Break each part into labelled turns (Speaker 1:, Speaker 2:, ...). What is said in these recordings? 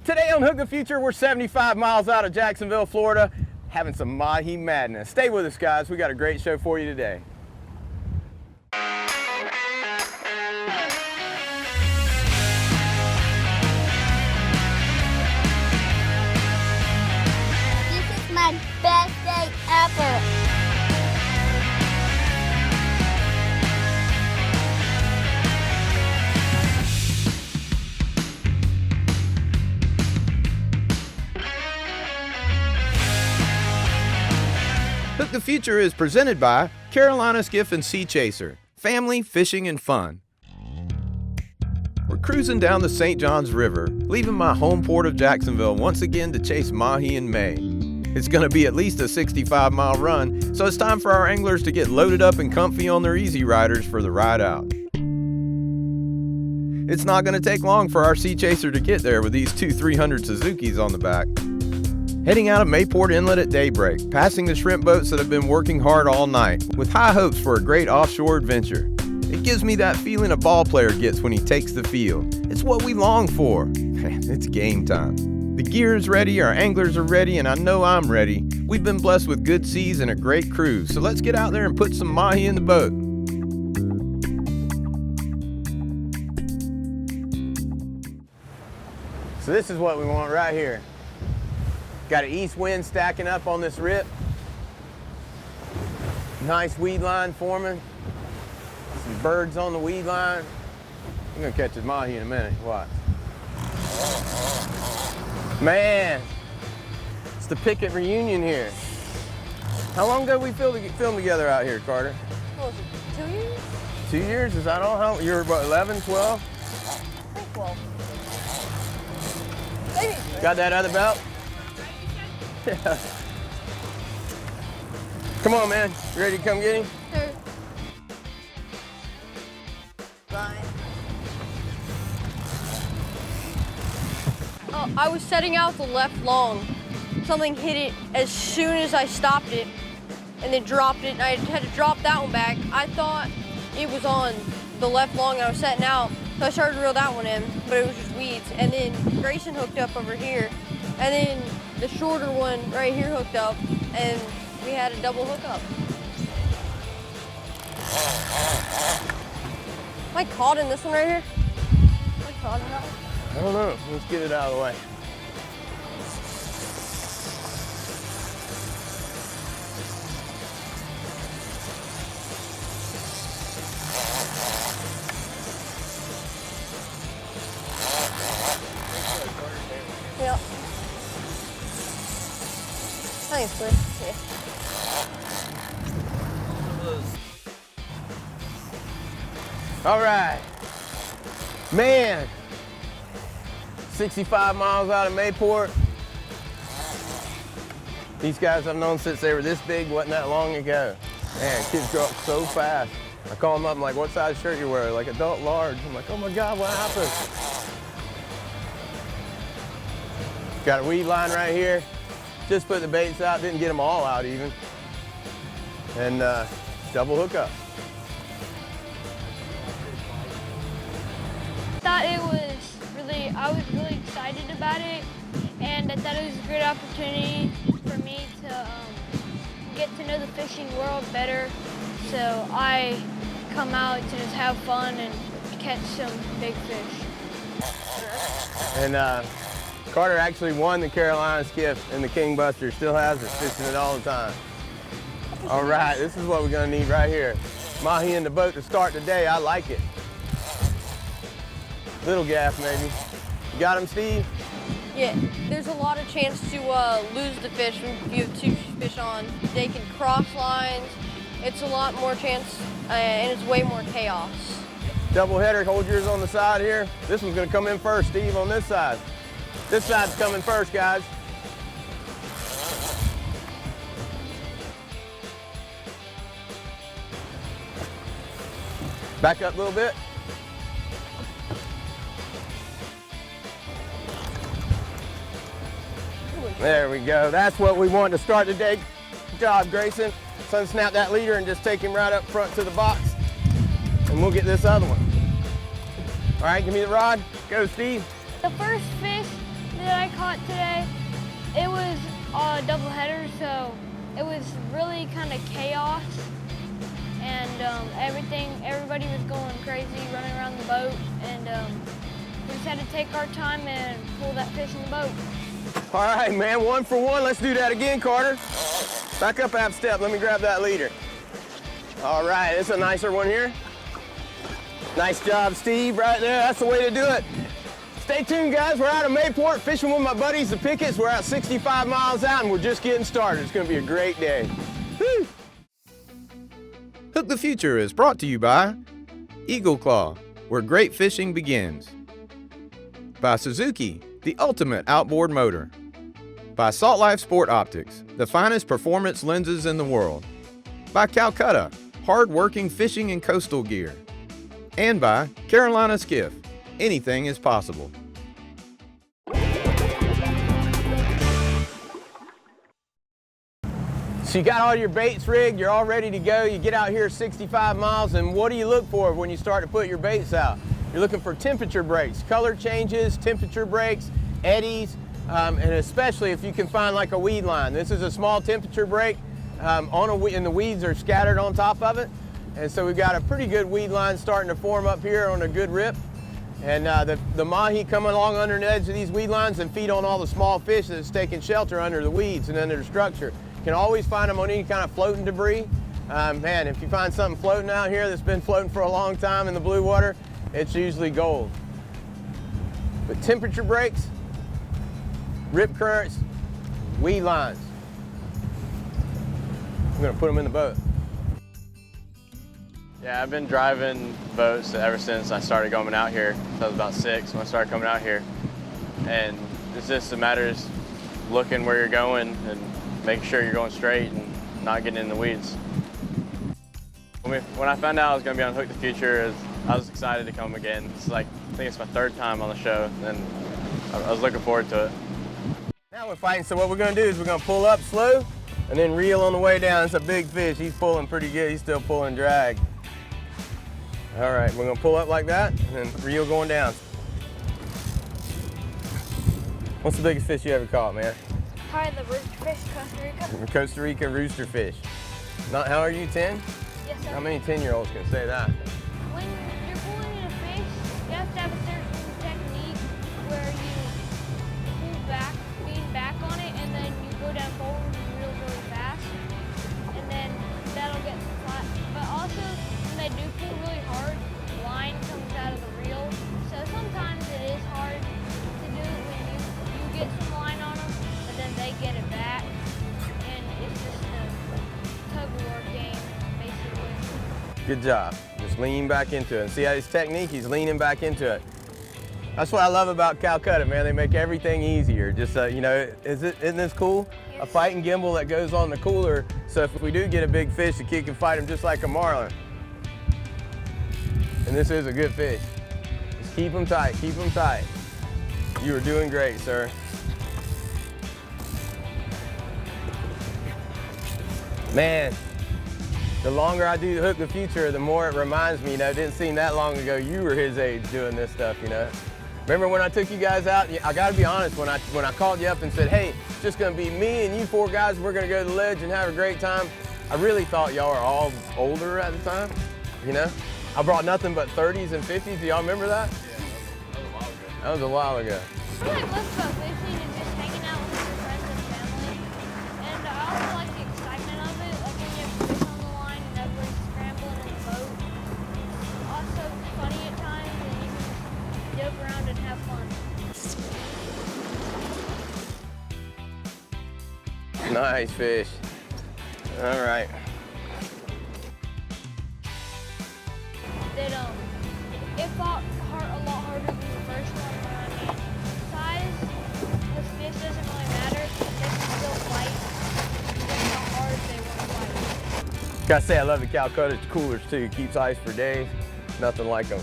Speaker 1: Today on Hook the Future, we're 75 miles out of Jacksonville, Florida, having some mahi madness. Stay with us, guys. We got a great show for you today.
Speaker 2: This is my best day ever.
Speaker 1: Hook the Future is presented by Carolina Skiff and Sea Chaser, family, fishing, and fun. We're cruising down the St. Johns River, leaving my home port of Jacksonville once again to chase mahi in May. It's going to be at least a 65-mile run, so it's time for our anglers to get loaded up and comfy on their Easy Riders for the ride out. It's not going to take long for our Sea Chaser to get there with these two 300 Suzukis on the back. Heading out of Mayport Inlet at daybreak, passing the shrimp boats that have been working hard all night, with high hopes for a great offshore adventure. It gives me that feeling a ball player gets when he takes the field. It's what we long for. It's game time. The gear is ready, our anglers are ready, and I know I'm ready. We've been blessed with good seas and a great cruise, so let's get out there and put some mahi in the boat. So this is what we want right here. Got an east wind stacking up on this rip. Nice weed line forming. Some birds on the weed line. I'm gonna catch this mahi in a minute, watch. Man, it's the Pickett reunion here. How long ago we filmed together out here, Carter?
Speaker 3: What was it, 2 years?
Speaker 1: 2 years, is that all? How, you were about 11, 12?
Speaker 3: I think 12. Maybe.
Speaker 1: Got that other belt? Yeah. Come on, man. You ready to come get him?
Speaker 3: Sure. Bye. Oh, I was setting out the left long. Something hit it as soon as I stopped it, and then dropped it, and I had to drop that one back. I thought it was on the left long, and I was setting out, so I started to reel that one in, but it was just weeds. And then Grayson hooked up over here, and then the shorter one right here hooked up, and we had a double hookup. Am I caught in this one right here? Am I caught in that one?
Speaker 1: I don't know. Let's get it out of the way.
Speaker 3: Yeah. I think it's clear. Yeah.
Speaker 1: All right. Man, 65 miles out of Mayport. These guys I've known since they were this big, wasn't that long ago. Man, kids grow up so fast. I call them up, I'm like, what size shirt you wear? Like adult large. I'm like, oh my God, what happened? Got a weed line right here. Just put the baits out, didn't get them all out even. And double hookup.
Speaker 4: I was really excited about it, and I thought it was a great opportunity for me to get to know the fishing world better. So I come out to just have fun and catch some big fish.
Speaker 1: And Carter actually won the Carolina Skiff in the King Buster, still has it, fishing it all the time. All right, this is what we're gonna need right here. Mahi in the boat to start the day, I like it. Little gaff maybe. You got him, Steve?
Speaker 3: Yeah, there's a lot of chance to lose the fish when you have two fish on. They can cross lines. It's a lot more chance, and it's way more chaos.
Speaker 1: Double header, hold yours on the side here. This one's gonna come in first, Steve, on this side. This side's coming first, guys. Back up a little bit. There we go. That's what we want to start the day. Good job, Grayson. Son, snap that leader and just take him right up front to the box. And we'll get this other one. All right, give me the rod. Go, Steve.
Speaker 4: The first fish that I double header, so it was really kind of chaos, and everybody was going crazy, running around the boat, and we just had to take our time and pull that fish in the boat.
Speaker 1: All right, man, 1 for 1. Let's do that again, Carter. Back up half step. Let me grab that leader. All right, it's a nicer one here. Nice job, Steve, right there. That's the way to do it. Stay tuned, guys. We're out of Mayport fishing with my buddies, the Pickets. We're out 65 miles out, and we're just getting started. It's going to be a great day. Woo! Hook the Future is brought to you by Eagle Claw, where great fishing begins. By Suzuki, the ultimate outboard motor. By Salt Life Sport Optics, the finest performance lenses in the world. By Calcutta, hard-working fishing and coastal gear. And by Carolina Skiff, anything is possible. So you got all your baits rigged, you're all ready to go. You get out here 65 miles, and what do you look for when you start to put your baits out? You're looking for temperature breaks, color changes, temperature breaks, eddies, and especially if you can find like a weed line. This is a small temperature break, and the weeds are scattered on top of it. And so we've got a pretty good weed line starting to form up here on a good rip. And the mahi come along under the edge of these weed lines and feed on all the small fish that's taking shelter under the weeds and under the structure. You can always find them on any kind of floating debris. Man, if you find something floating out here that's been floating for a long time in the blue water, it's usually gold. But temperature breaks, rip currents, weed lines. I'm gonna put them in the boat.
Speaker 5: Yeah, I've been driving boats ever since I started going out here. So I was about 6 when I started coming out here. And it's just a matter of looking where you're going and making sure you're going straight and not getting in the weeds. When I found out I was going to be on Hook the Future, I was excited to come again. It's like, I think it's my 3rd time on the show, and I was looking forward to it.
Speaker 1: Now we're fighting, so what we're going to do is we're going to pull up slow and then reel on the way down. It's a big fish. He's pulling pretty good. He's still pulling drag. All right, we're going to pull up like that and then reel going down. What's the biggest fish you ever caught, man?
Speaker 4: Probably the roosterfish, Costa Rica.
Speaker 1: Costa Rica roosterfish. Not, how are you, 10?
Speaker 4: Yes, sir.
Speaker 1: How many 10-year-olds can say that?
Speaker 4: When you're pulling in a fish, you have to have a certain technique where you pull back, lean back on it, and then you go down forward and reel really fast, and then that'll get flat. But also, when they do pull really hard, line comes out of the reel. So sometimes it is hard to do when you get some line on them, but then they get it back, and it's just a tug-of-war game, basically.
Speaker 1: Good job. Just lean back into it. See how his technique, he's leaning back into it. That's what I love about Calcutta, man. They make everything easier. Just, you know, isn't this cool?
Speaker 4: Yes.
Speaker 1: A fighting gimbal that goes on the cooler, so if we do get a big fish, the kid can fight him just like a marlin. And this is a good fish. Just keep him tight, keep him tight. You are doing great, sir. Man, the longer I do Hook the Future, the more it reminds me, you know, it didn't seem that long ago you were his age doing this stuff, you know. Remember when I took you guys out? I gotta be honest, when I called you up and said, hey, it's just gonna be me and you 4 guys, we're gonna go to the ledge and have a great time, I really thought y'all were all older at the time, you know. I brought nothing but 30s and 50s, do y'all remember that?
Speaker 5: Yeah,
Speaker 1: That was a while ago.
Speaker 4: What I love about fishing is just hanging out with your friends and family. And I also like the excitement of it, like when you have fish on the line and everybody's scrambling in the boat. It's also funny at times, and you can just joke around and have fun.
Speaker 1: Nice fish. All right.
Speaker 4: It fought a lot harder than the first one, but I mean, size, the fish doesn't really matter. They can still fight, just how hard they want to fight.
Speaker 1: Gotta say, I love the Calcutta coolers too. It keeps ice for days. Nothing like them.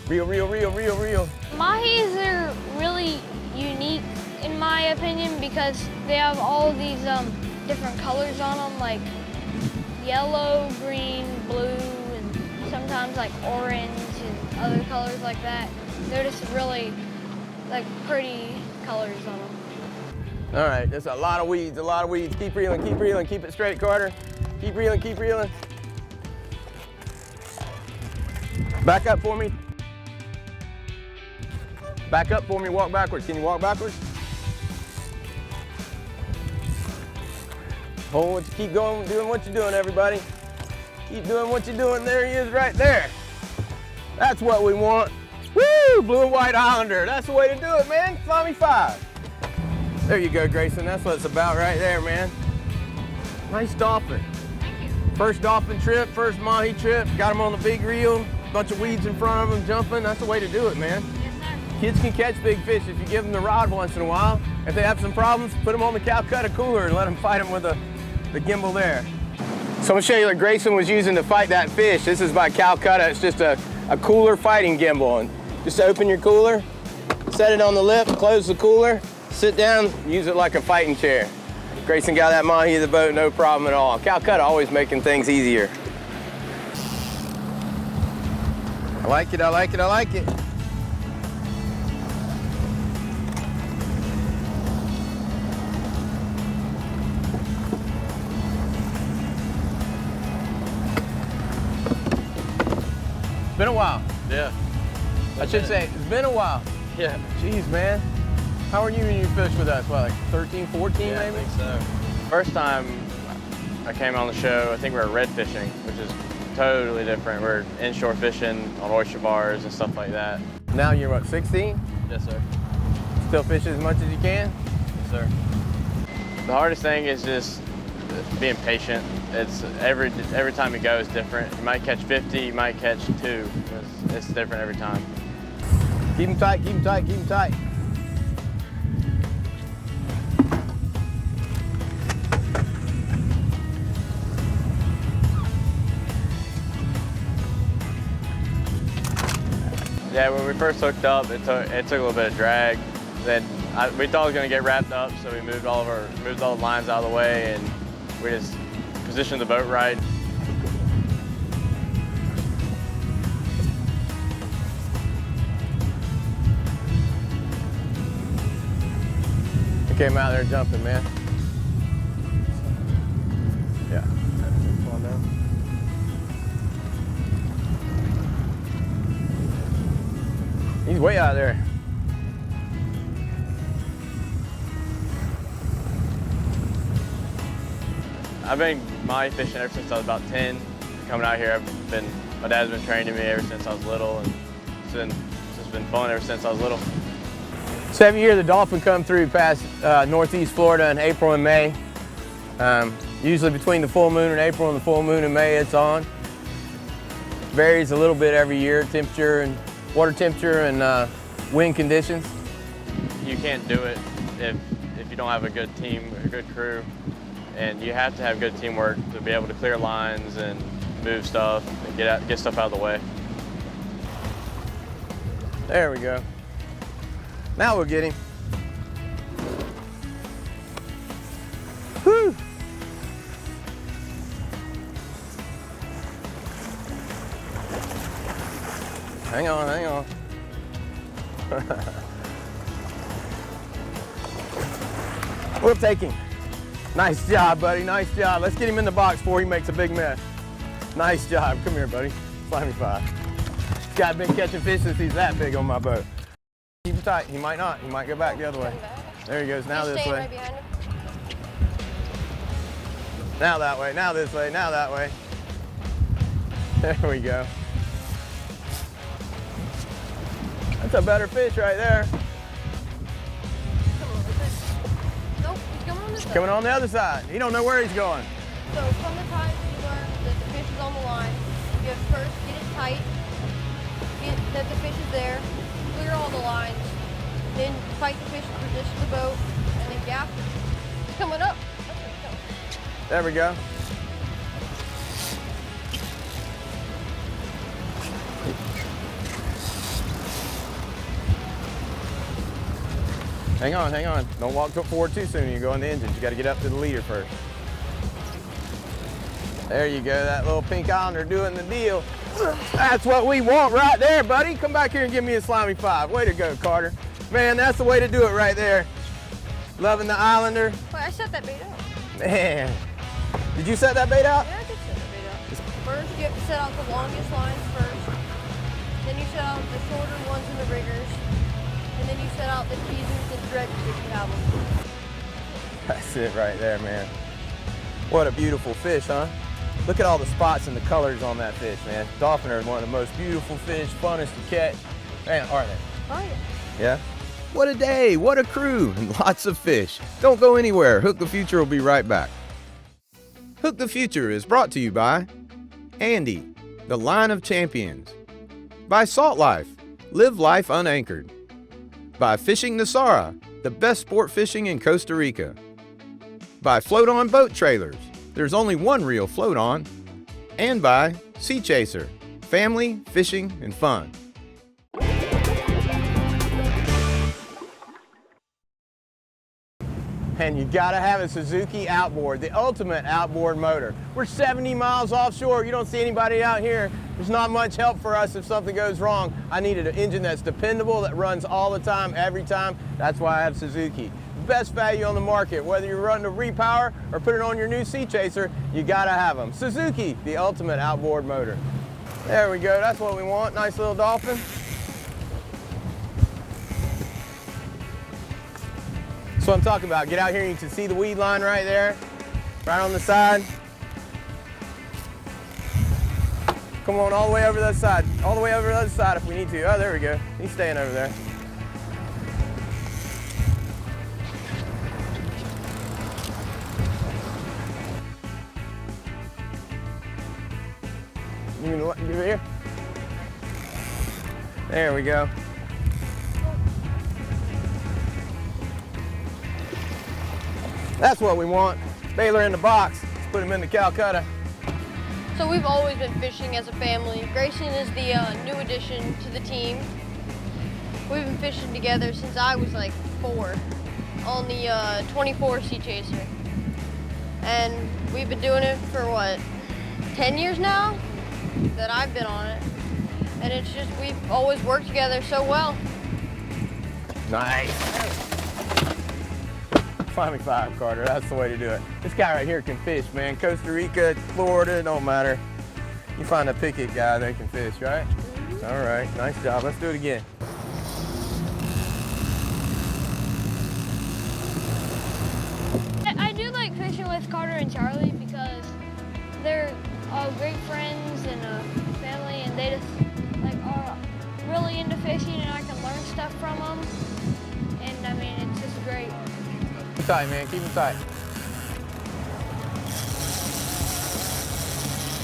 Speaker 1: Reel, reel, reel, reel, reel.
Speaker 4: Mahis are really unique in my opinion because they have all these different colors on them, like yellow, green, blue, and sometimes like orange and other colors like that. They're just really like pretty colors on them.
Speaker 1: All right, there's a lot of weeds, a lot of weeds. Keep reeling, keep it straight, Carter. Keep reeling, keep reeling. Back up for me. Back up for me, walk backwards. Can you walk backwards? Hold what you keep going, doing what you're doing, everybody. Keep doing what you're doing. There he is right there. That's what we want. Woo, blue and white Islander. That's the way to do it, man. Slimy 5. There you go, Grayson. That's what it's about right there, man. Nice dolphin. First dolphin trip, first mahi trip. Got him on the big reel. Bunch of weeds in front of him, jumping. That's the way to do it, man.
Speaker 4: Yes, sir.
Speaker 1: Kids can catch big fish if you give them the rod once in a while. If they have some problems, put them on the Calcutta cooler and let them fight them with the gimbal there. So I'm gonna show you what Grayson was using to fight that fish. This is by Calcutta. It's just a cooler fighting gimbal. And just open your cooler, set it on the lip, close the cooler, sit down, use it like a fighting chair. Grayson got that mahi of the boat, no problem at all. Calcutta always making things easier. I like it, I like it, I like it. It's been a while.
Speaker 5: Yeah.
Speaker 1: I should say, it's been a while.
Speaker 5: Yeah.
Speaker 1: Jeez, man. How are you when you fished with us? What, like 13, 14
Speaker 5: Yeah,
Speaker 1: maybe?
Speaker 5: I think so. First time I came on the show, I think we were red fishing, which is totally different. We're inshore fishing on oyster bars and stuff like that.
Speaker 1: Now you're what, 16?
Speaker 5: Yes, sir.
Speaker 1: Still fish as much as you can?
Speaker 5: Yes, sir. The hardest thing is just being patient. It's every time you go is different. You might catch 50, you might catch 2. It's different every time.
Speaker 1: Keep them tight, keep them tight, keep them tight.
Speaker 5: Yeah, when we first hooked up, it took a little bit of drag. Then we thought it was going to get wrapped up, so we moved all the lines out of the way, and we just positioned the boat right.
Speaker 1: I came out there jumping, man. Yeah. Come on down. He's way out there.
Speaker 5: I've been mahi fishing ever since I was about 10. Coming out here, my dad's been training me ever since I was little, and it's just been fun ever since I was little.
Speaker 1: So every year the dolphin come through past Northeast Florida in April and May. Usually between the full moon in April and the full moon in May, it's on. Varies a little bit every year, temperature and water temperature and wind conditions.
Speaker 5: You can't do it if you don't have a good team, a good crew, and you have to have good teamwork to be able to clear lines and move stuff and get stuff out of the way.
Speaker 1: There we go. Now we'll get him. Whew. Hang on, hang on. We'll take him. Nice job, buddy, nice job. Let's get him in the box before he makes a big mess. Nice job, come here, buddy. Slimy 5. This guy's been catching fish since he's that big on my boat. Keep him tight, he might not. He might go back the other way. There he goes, now this way.
Speaker 3: Right behind him.
Speaker 1: Now that way, now this way, now that way. There we go. That's a better fish right there.
Speaker 3: Nope, he's coming on this side.
Speaker 1: Coming on the other side. He don't know where he's going.
Speaker 3: So from the time you learn that the fish is on the line, you have to first get it tight, get that the fish is there, clear all the lines, then fight the fish to position the boat, and then gaff it. He's coming up. That's where he's coming.
Speaker 1: There we go. Hang on, hang on. Don't walk forward too soon. You go on the engines. You got to get up to the leader first. There you go. That little pink islander doing the deal. That's what we want right there, buddy. Come back here and give me a Slimy 5. Way to go, Carter. Man, that's the way to do it right there. Loving the Islander?
Speaker 3: Wait, I set that bait out.
Speaker 1: Man. Did you set that bait out?
Speaker 3: Yeah, I did set that bait out. First, you have to set out the longest lines first. Then you set out the shorter ones in the riggers. And then you set out the teasers and dredges if you have them.
Speaker 1: That's it right there, man. What a beautiful fish, huh? Look at all the spots and the colors on that fish, man. Dolphin are one of the most beautiful fish, funnest to catch. Man, are they?
Speaker 3: Oh, yeah.
Speaker 1: Yeah? What a day, what a crew, and lots of fish. Don't go anywhere. Hook the Future will be right back. Hook the Future is brought to you by Andy, the Line of Champions. By Salt Life, live life unanchored. By Fishing Nasara, the best sport fishing in Costa Rica. By Float On Boat Trailers, there's only one real float on. And by Sea Chaser, family, fishing, and fun. And you gotta have a Suzuki outboard, the ultimate outboard motor. We're 70 miles offshore. You don't see anybody out here. There's not much help for us if something goes wrong. I needed an engine that's dependable, that runs all the time, every time. That's why I have Suzuki. Best value on the market. Whether you're running a repower or put it on your new Sea Chaser, you gotta have them. Suzuki, the ultimate outboard motor. There we go, that's what we want. Nice little dolphin. That's what I'm talking about. Get out here and you can see the weed line right there, right on the side. Come on all the way over the other side. All the way over the other side if we need to. Oh, there we go. He's staying over there. You can give it here. There we go. That's what we want. Baler in the box. Let's put him in the Calcutta.
Speaker 3: So we've always been fishing as a family. Grayson is the new addition to the team. We've been fishing together since I was like 4 on the 24 Sea Chaser. And we've been doing it for what, 10 years now that I've been on it. And it's just, we've always worked together so well.
Speaker 1: Nice. Slimy 5, Carter. That's the way to do it. This guy right here can fish, man. Costa Rica, Florida, it don't matter. You find a picket guy that can fish, right? Mm-hmm. All right, nice job. Let's do it again.
Speaker 4: I do like fishing with Carter and Charlie because they're all great friends and family, and they just like are really into fishing, and I can learn stuff from them. And I mean, it's just great.
Speaker 1: Keep tight, man. Keep them tight.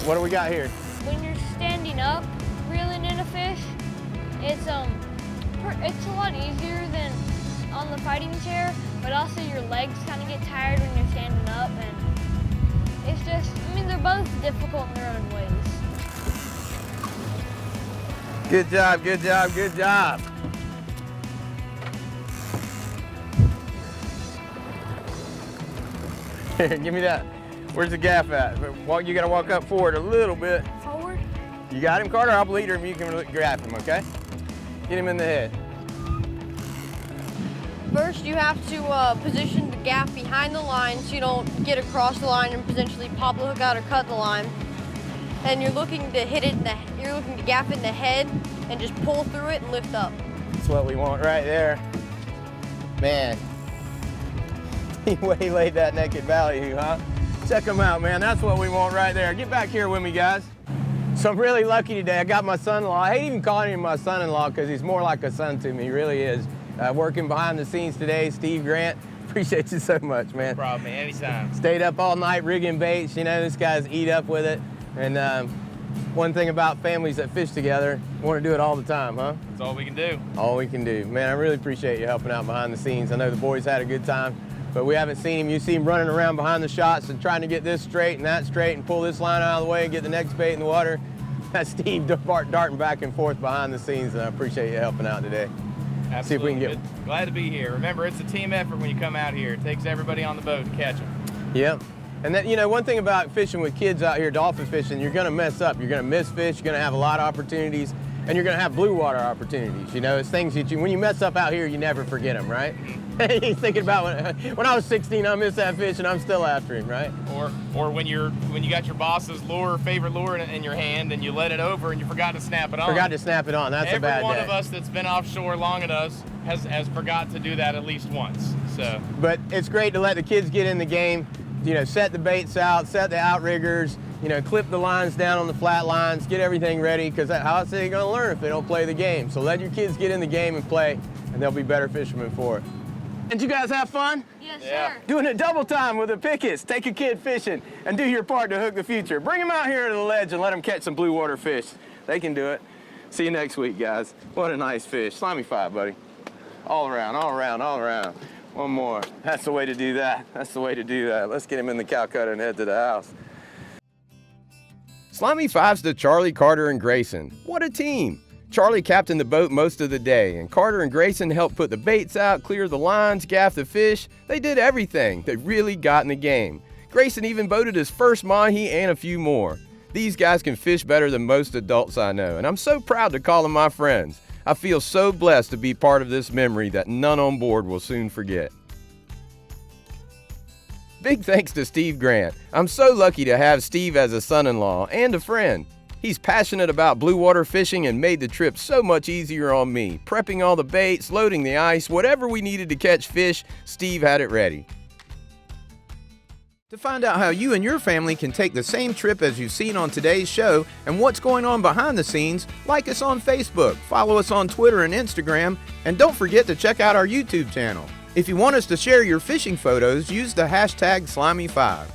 Speaker 1: What do we got here?
Speaker 4: When you're standing up reeling in a fish, it's a lot easier than on the fighting chair, but also your legs kind of get tired when you're standing up, and it's just, I mean, they're both difficult in their own ways.
Speaker 1: Good job, good job, good job. Here, give me that. Where's the gaff at? You gotta walk up forward a little bit.
Speaker 3: Forward?
Speaker 1: You got him, Carter? I'll lead him. You can grab him, okay? Get him in the head.
Speaker 3: First, you have to position the gaff behind the line so you don't get across the line and potentially pop the hook out or cut the line. And you're looking to hit it you're looking to gaff it in the head and just pull through it and lift up.
Speaker 1: That's what we want right there. Man, he waylaid that naked valley, huh? Check him out, man. That's what we want right there. Get back here with me, guys. So I'm really lucky today. I got my son-in-law. I hate even calling him my son-in-law because he's more like a son to me. He really is. Working behind the scenes today, Steve Grant. Appreciate you so much, man.
Speaker 6: No problem, man. Anytime.
Speaker 1: Stayed up all night rigging baits. You know, this guy's eat up with it. And one thing about families that fish together, want to do it all the time, huh?
Speaker 6: That's all we can do.
Speaker 1: All we can do. Man, I really appreciate you helping out behind the scenes. I know the boys had a good time, but we haven't seen him. You see him running around behind the shots and trying to get this straight and that straight and pull this line out of the way and get the next bait in the water. That's Steve darting back and forth behind the scenes, and I appreciate you helping out today.
Speaker 6: Absolutely.
Speaker 1: See if we can get.
Speaker 6: Glad to be here. Remember, it's a team effort when you come out here. It takes everybody on the boat to catch them.
Speaker 1: Yep. And that, you know, one thing about fishing with kids out here, dolphin fishing, you're gonna mess up. You're gonna miss fish, you're gonna have a lot of opportunities, and you're gonna have blue water opportunities. You know, it's things that when you mess up out here, you never forget them, right? He's thinking about when I was 16, I missed that fish and I'm still after him, right?
Speaker 6: Or when you got your boss's favorite lure in your hand and you let it over and you forgot to snap it on.
Speaker 1: Forgot to snap it on. That's a bad day.
Speaker 6: Every one of us that's been offshore long enough has forgot to do that at least once. So.
Speaker 1: But it's great to let the kids get in the game. You know, set the baits out, set the outriggers. You know, clip the lines down on the flat lines, get everything ready, because how else are they going to learn if they don't play the game? So let your kids get in the game and play, and they'll be better fishermen for it. Did you guys have fun?
Speaker 4: Yes,
Speaker 6: Yeah.
Speaker 4: sir.
Speaker 1: Doing it double time with the pickets. Take a kid fishing and do your part to hook the future. Bring them out here to the ledge and let them catch some blue water fish. They can do it. See you next week, guys. What a nice fish. Slimy 5, buddy. All around, all around, all around. One more. That's the way to do that. That's the way to do that. Let's get him in the Calcutta and head to the house. Slimy 5's to Charlie, Carter, and Grayson. What a team! Charlie captained the boat most of the day, and Carter and Grayson helped put the baits out, clear the lines, gaff the fish. They did everything. They really got in the game. Grayson even boated his first mahi and a few more. These guys can fish better than most adults I know, and I'm so proud to call them my friends. I feel so blessed to be part of this memory that none on board will soon forget. Big thanks to Steve Grant. I'm so lucky to have Steve as a son-in-law and a friend. He's passionate about blue water fishing and made the trip so much easier on me. Prepping all the baits, loading the ice, whatever we needed to catch fish, Steve had it ready. To find out how you and your family can take the same trip as you've seen on today's show and what's going on behind the scenes, like us on Facebook, follow us on Twitter and Instagram, and don't forget to check out our YouTube channel. If you want us to share your fishing photos, use the hashtag Slimy5.